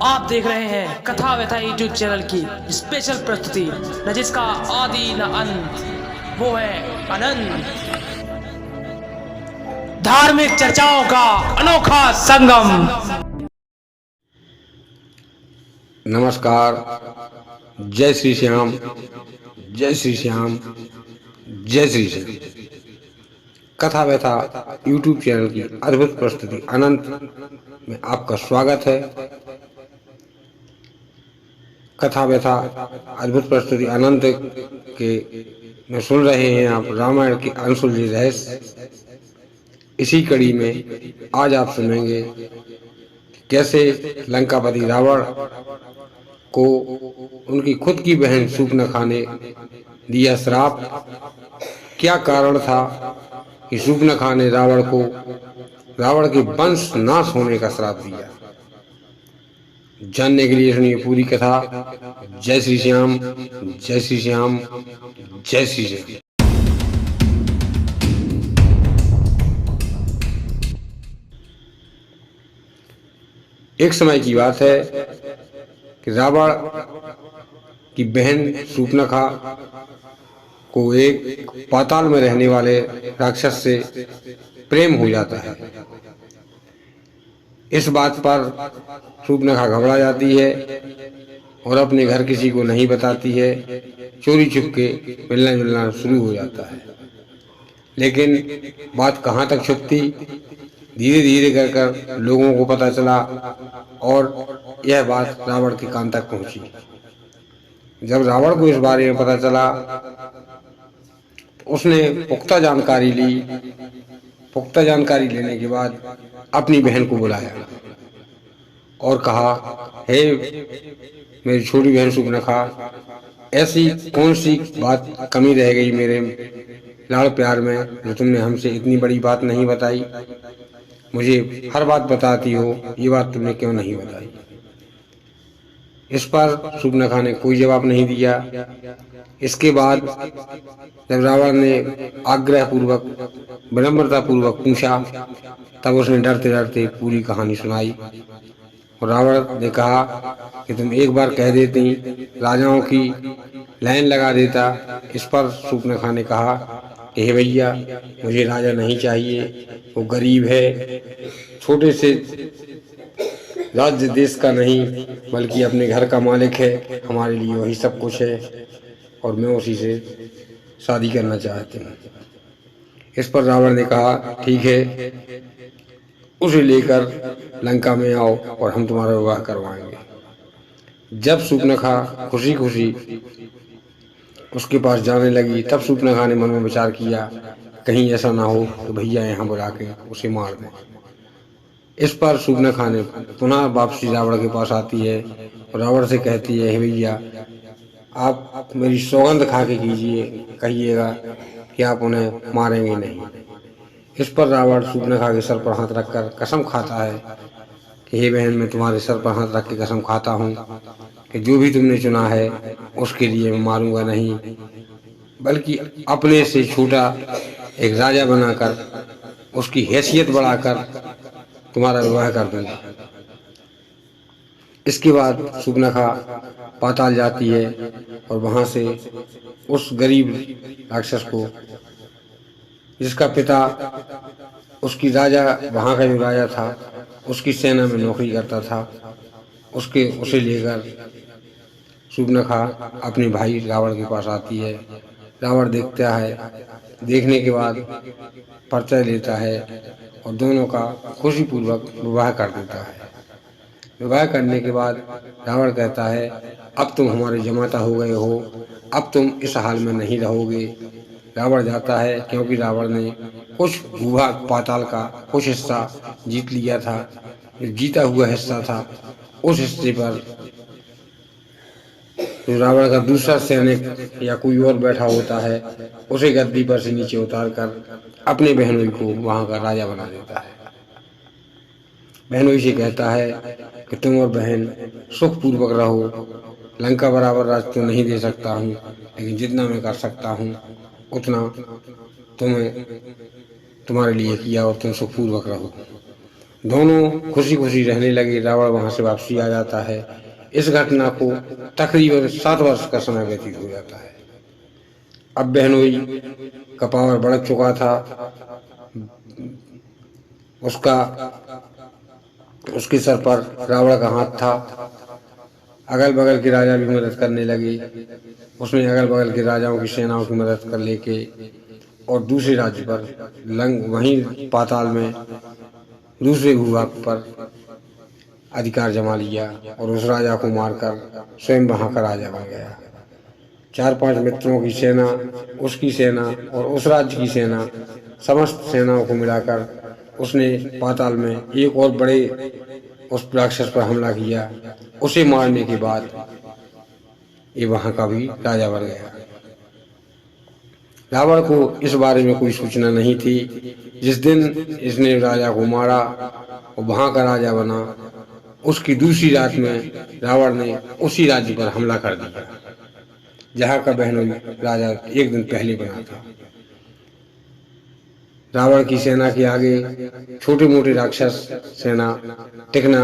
आप देख रहे हैं कथा व्यथा यूट्यूब चैनल की स्पेशल प्रस्तुति, न जिसका आदि न अंत, वो है अनंत। धार्मिक चर्चाओं का अनोखा संगम। नमस्कार। जय श्री श्याम, जय श्री श्याम, जय श्री श्याम। कथा व्यथा यूट्यूब चैनल की अद्भुत प्रस्तुति अनंत में आपका स्वागत है। कथा व्यथा अद्भुत प्रस्तुति अनंत के में सुन रहे हैं आप रामायण के अनसुलझे रहस्य। इसी कड़ी में आज आप सुनेंगे कैसे लंकापति रावण को उनकी खुद की बहन शूर्पणखा ने दिया श्राप। क्या कारण था कि शूर्पणखा ने रावण के वंश नाश होने का श्राप दिया? जानने के लिए सुनिए पूरी कथा। जय श्री श्याम, जय श्री श्याम, जय श्री श्याम। एक समय की बात है कि रावण की बहन शूर्पणखा को एक पाताल में रहने वाले राक्षस से प्रेम हो जाता है। इस बात पर शूर्पणखा घबरा जाती है और अपने घर किसी को नहीं बताती है। चोरी छुप के मिलना जुलना शुरू हो जाता है। लेकिन बात कहाँ तक छुपती, धीरे धीरे कर लोगों को पता चला और यह बात रावण के कान तक पहुंची। जब रावण को इस बारे में पता चला, उसने पुख्ता जानकारी लेने के बाद अपनी बहन को बुलाया और कहा, हे मेरी छोटी बहन शूर्पणखा, ऐसी कौन सी बात कमी रह गई मेरे लाड़ प्यार में जो तुमने हमसे इतनी बड़ी बात नहीं बताई? मुझे हर बात बताती हो, ये बात तुमने क्यों नहीं बताई? इस पर शूर्पणखा ने कोई जवाब नहीं दिया। इसके बाद जब रावण ने आग्रह पूर्वक, विनम्रता पूर्वक पूछा, तब उसने डरते डरते पूरी कहानी सुनाई। और रावण ने कहा कि तुम एक बार कह देती, राजाओं की लाइन लगा देता। इस पर शूर्पणखा ने कहा कि हे भैया, मुझे राजा नहीं चाहिए। वो गरीब है, छोटे से राज्य देश का नहीं बल्कि अपने घर का मालिक है। हमारे लिए वही सब कुछ है और मैं उसी से शादी करना चाहती हूँ। इस पर रावण ने कहा, ठीक है, उसे लेकर लंका में आओ और हम तुम्हारा विवाह करवाएंगे। जब शूर्पणखा खुशी खुशी उसके पास जाने लगी, तब शूर्पणखा ने मन में विचार किया, कहीं ऐसा ना हो कि भैया यहाँ बुला के उसे मार दें। इस पर शूर्पणखा ने पुनः वापसी रावण के पास आती है और रावण से कहती है, हे भैया, आप मेरी सौगंध खा के कहिएगा कि आप उन्हें मारेंगे नहीं। इस पर रावण शूर्पणखा के सर पर हाथ रखकर कसम खाता है कि हे बहन, मैं तुम्हारे सर पर हाथ रख के कसम खाता हूँ कि जो भी तुमने चुना है उसके लिए मैं मारूंगा नहीं, बल्कि अपने से छोटा एक राजा बनाकर, उसकी हैसियत बढ़ाकर तुम्हारा विवाह कर दूंगा। इसके बाद शूर्पणखा पाताल जाती है और वहां से उस गरीब राक्षस को, जिसका पिता उसकी राजा, वहां का जो राजा था, उसकी सेना में नौकरी करता था, उसे लेकर शूर्पणखा अपने भाई रावण के पास आती है। रावण देखता है, देखने के बाद परिचय लेता है और दोनों का खुशीपूर्वक विवाह कर देता है। विवाह करने के बाद रावण कहता है, अब तुम हमारे जमाता हो गए हो, अब तुम इस हाल में नहीं रहोगे। रावण जाता है क्योंकि रावण ने कुछ भूभाग पाताल का कुछ हिस्सा जीत लिया था। जीता हुआ हिस्सा था, उस हिस्से पर जो रावण का दूसरा सैनिक या कोई और बैठा होता है, उसे गद्दी पर से नीचे उतारकर अपने बहनोई को वहां का राजा बना देता है। बहनोई से कहता है कि तुम और बहन सुखपूर्वक रहो। लंका बराबर राज तो नहीं दे सकता हूँ, लेकिन जितना मैं कर सकता हूँ उतना तुम्हें तुम्हारे लिए किया और तुम सुखपूर्वक रहो। दोनों खुशी खुशी रहने लगे। रावण वहां से वापसी आ जाता है। इस घटना को तकरीबन 7 वर्ष का समय व्यतीत हो जाता है। अब बहनोई का पावर बढ़ चुका था। उसका उसके सर पर रावण का हाथ था। अगल बगल के राजा भी मदद करने लगे। उसने अगल बगल के राजाओं की सेनाओं की मदद कर लेके और दूसरे राज्य पर वहीं पाताल में दूसरे भूभाग पर अधिकार जमा लिया और उस राजा को मारकर स्वयं वहां का राजा बन गया। 4-5 मित्रों की सेना, उसकी सेना और उस राज्य की सेना, समस्त सेनाओं को मिलाकर उसने पाताल में एक और बड़े उस राक्षस पर हमला किया। उसे मारने के बाद ये वहां का भी राजा बन गया। रावण को इस बारे में कोई सूचना नहीं थी। जिस दिन इसने राजा को मारा और वहां का राजा बना, उसकी दूसरी रात में रावण ने उसी राज्य पर हमला कर दिया जहां का बहनोई राजा एक दिन पहले बना था। रावण की सेना के आगे छोटे मोटे राक्षस सेना टिकना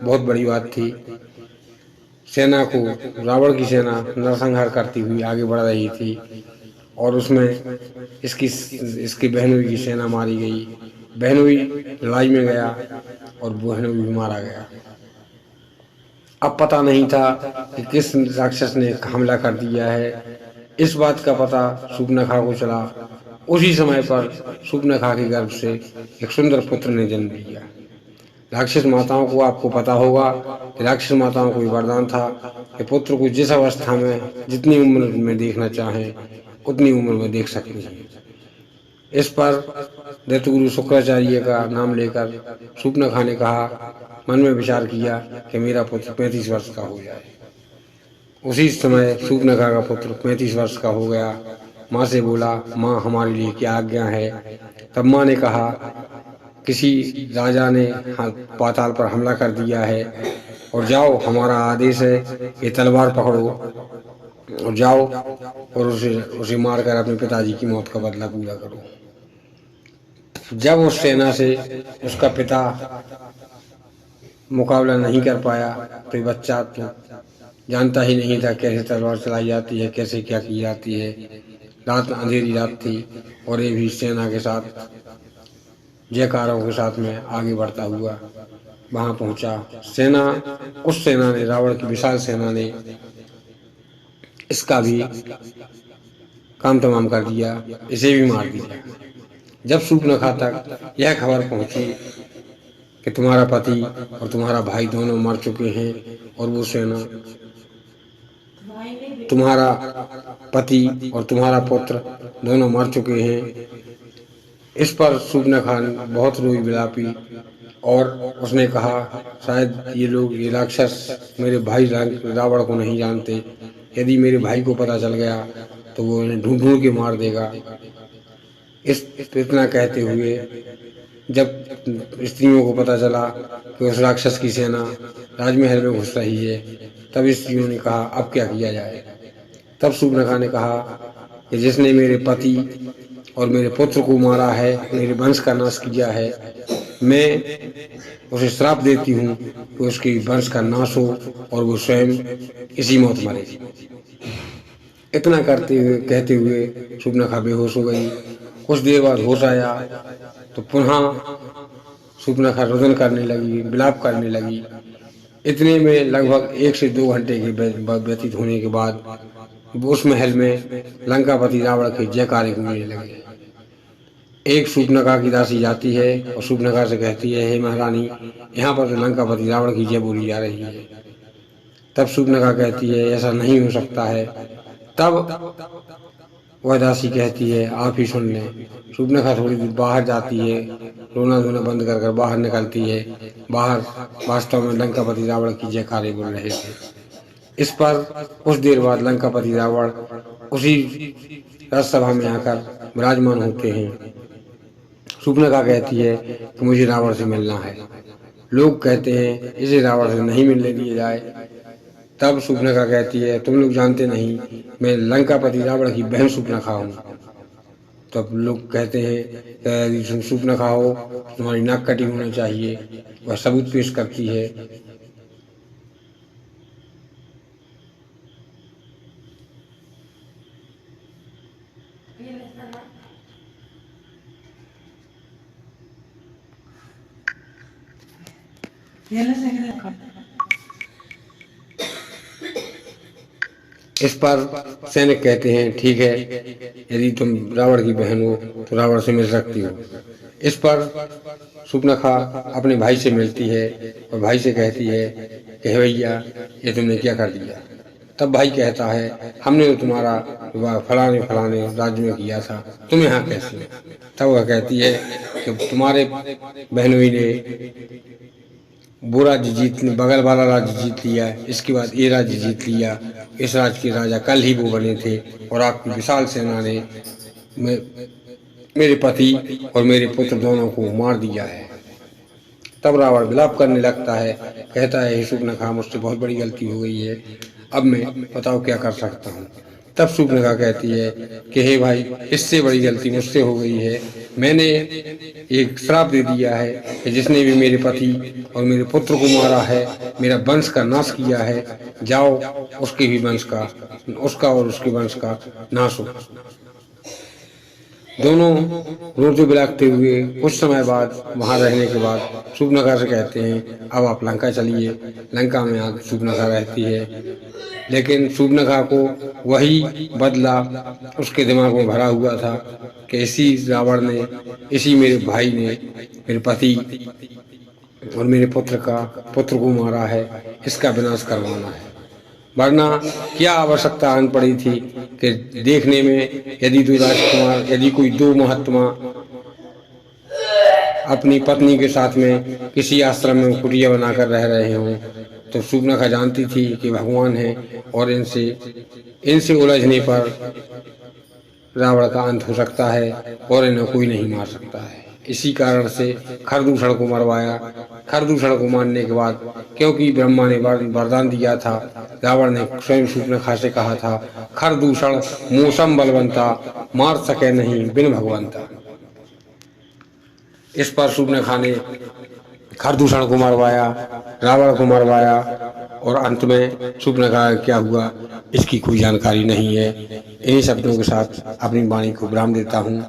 बहुत बड़ी बात थी। सेना को रावण की सेना नरसंहार करती हुई आगे बढ़ रही थी और उसमें इसकी बहनोई की सेना मारी गई। बहनोई लड़ाई में गया और बहनोई भी मारा गया। अब पता नहीं था कि किस राक्षस ने हमला कर दिया है। इस बात का पता शूर्पणखा को चला। उसी समय पर शूर्पणखा के गर्भ से एक सुंदर पुत्र ने जन्म लिया। राक्षस माताओं को आपको पता होगा कि राक्षस माताओं को वरदान था कि पुत्र को जिस अवस्था में जितनी उम्र में देखना चाहें उतनी उम्र में देख सकते हैं। इस पर दैत्यगुरु शुक्राचार्य का नाम लेकर शूर्पणखा ने कहा, मन में विचार किया कि मेरा पुत्र 35 वर्ष का हो जाए। उसी समय शूर्पणखा का पुत्र 35 वर्ष का हो गया। माँ से बोला, माँ हमारे लिए क्या आज्ञा है। तब माँ ने कहा, किसी राजा ने पाताल पर हमला कर दिया है और जाओ, हमारा आदेश है ये तलवार पकड़ो और जाओ और उसे मारकर अपने पिताजी की मौत का बदला पूरा करो। जब उस सेना से उसका पिता मुकाबला नहीं कर पाया तो ये बच्चा तो जानता ही नहीं था कैसे तलवार चलाई जाती है, कैसे क्या की जाती है। रात अंधेरी रात थी और ये भी सेना के साथ जयकारों के साथ में आगे बढ़ता हुआ वहां पहुंचा। उस सेना ने, रावण की विशाल सेना ने इसका भी काम तमाम कर दिया, इसे भी मार दिया। जब शूर्पणखा तक यह खबर पहुंची कि तुम्हारा पति और तुम्हारा भाई दोनों मर चुके हैं और वो सेना, तुम्हारा पति और तुम्हारा पुत्र दोनों मर चुके हैं, इस पर शूर्पणखा बहुत रोई बिलापी और उसने कहा, शायद ये राक्षस मेरे भाई रावण को नहीं जानते। यदि मेरे भाई को पता चल गया तो वो इन्हें ढूंढ ढूंढ के मार देगा। इतना कहते हुए जब स्त्रियों को पता चला कि उस राक्षस की सेना राजमहल में घुस रही है, तब स्त्रियों ने कहा, अब क्या किया जाए। तब शूर्पणखा ने कहा कि जिसने मेरे पति और मेरे पुत्र को मारा है, मेरे वंश का नाश किया है, मैं उसे श्राप देती हूँ कि उसके वंश का नाश हो और वो स्वयं इसी मौत मरे। इतना कहते हुए शूर्पणखा बेहोश हो गई। कुछ देर बाद होश आया तो पुनः शूर्पणखा रुदन करने लगी, विलाप करने लगी। इतने में लगभग 1 से 2 घंटे के व्यतीत होने के बाद उस महल में लंकापति रावण के जयकारे गूंजने लगे। एक शूर्पणखा की दासी जाती है और शूर्पणखा से कहती है, हे महारानी, यहाँ पर तो लंकापति रावण की जय बोली जा रही है। तब शूर्पणखा कहती है, ऐसा नहीं हो सकता है। तब वह दासी कहती है, आप ही सुन लें। शूर्पणखा थोड़ी दूर बाहर जाती है, रोना धोना बंद कर बाहर निकलती है। बाहर वास्तव में लंकापति रावण की जयकारे बोल रहे थे। इस पर कुछ देर बाद लंकापति रावण उसी राजसभा में आकर विराजमान होते हैं। शूर्पणखा कहती है कि मुझे रावण से मिलना है। लोग कहते हैं इसे रावण से नहीं मिलने दिया जाए। तब शूर्पणखा कहती है, तुम लोग जानते नहीं, मैं लंकापति रावण की बहन शूर्पणखा हूँ। तब लोग कहते हैं कि यदि तुम सूर्पनखा हो तो तुम्हारी नाक कटी होना चाहिए। वह सबूत पेश करती है। इस पर सैनिक कहते हैं ठीक है, यदि तुम रावण की बहन हो तो रावण से मिल सकती हो। इस पर सूर्पनखा अपने भाई से मिलती है और भाई से कहती है कि हे भैया, ये तुमने क्या कर दिया। तब भाई कहता है हमने तो तुम्हारा विवाह फलाने फलाने राज्य में किया था, तुम यहाँ कैसे। तब वह कहती है कि तुम्हारे बहनोई ने वो राज्य जीत, बगल वाला राज्य जीत लिया, इसके बाद ये राज्य जीत लिया। इस राज्य के राजा कल ही वो बने थे और आपकी विशाल सेना ने मेरे पति और मेरे पुत्र दोनों को मार दिया है। तब रावण विलाप करने लगता है, कहता है हे सूर्पनखा, मुझसे बहुत बड़ी गलती हो गई है, अब मैं बताओ क्या कर सकता हूँ। तब सूर्पनखा कहती है कि हे भाई, इससे बड़ी गलती मुझसे हो गई है। मैंने एक श्राप दे दिया है कि जिसने भी मेरे पति और मेरे पुत्र को मारा है, मेरा वंश का नाश किया है, जाओ उसके भी वंश का, उसका और उसके वंश का नाश हो। दोनों रोते बिलखते हुए कुछ समय बाद वहां रहने के बाद सूर्पनखा से कहते हैं अब आप लंका चलिए। लंका में आज सूर्पनखा रहती है, लेकिन सूर्पनखा को वही बदला उसके दिमाग में भरा हुआ था कि इसी रावण ने, इसी मेरे भाई ने मेरे पति और मेरे पुत्र को मारा है, इसका विनाश करवाना है। वरना क्या आवश्यकता आन पड़ी थी कि देखने में यदि दो राजकुमार, यदि कोई दो महात्मा अपनी पत्नी के साथ में किसी आश्रम में कुटिया बनाकर रह रहे हों, तो सूर्पनखा जानती थी कि भगवान है और इनसे उलझने पर रावण का अंत हो सकता है और इन्हें कोई नहीं मार सकता है। इसी कारण से खरदूषण को मरवाया। खरदूषण को मारने के बाद, क्योंकि ब्रह्मा ने वरदान दिया था, रावण ने स्वयं सूर्पनखा से कहा था खरदूषण मौसम बलवंता, मार सके नहीं बिन भगवंता। इस पर सूर्पनखा ने खरदूषण को मरवाया, रावण को मरवाया और अंत में सूर्पनखा क्या हुआ इसकी कोई जानकारी नहीं है। इन्हीं शब्दों के साथ अपनी वाणी को विराम देता हूँ।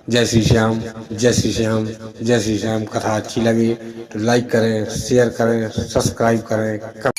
जय श्री श्याम, जय श्री श्याम, जय श्री श्याम। कथा अच्छी लगी तो लाइक करें, शेयर करें, सब्सक्राइब करें।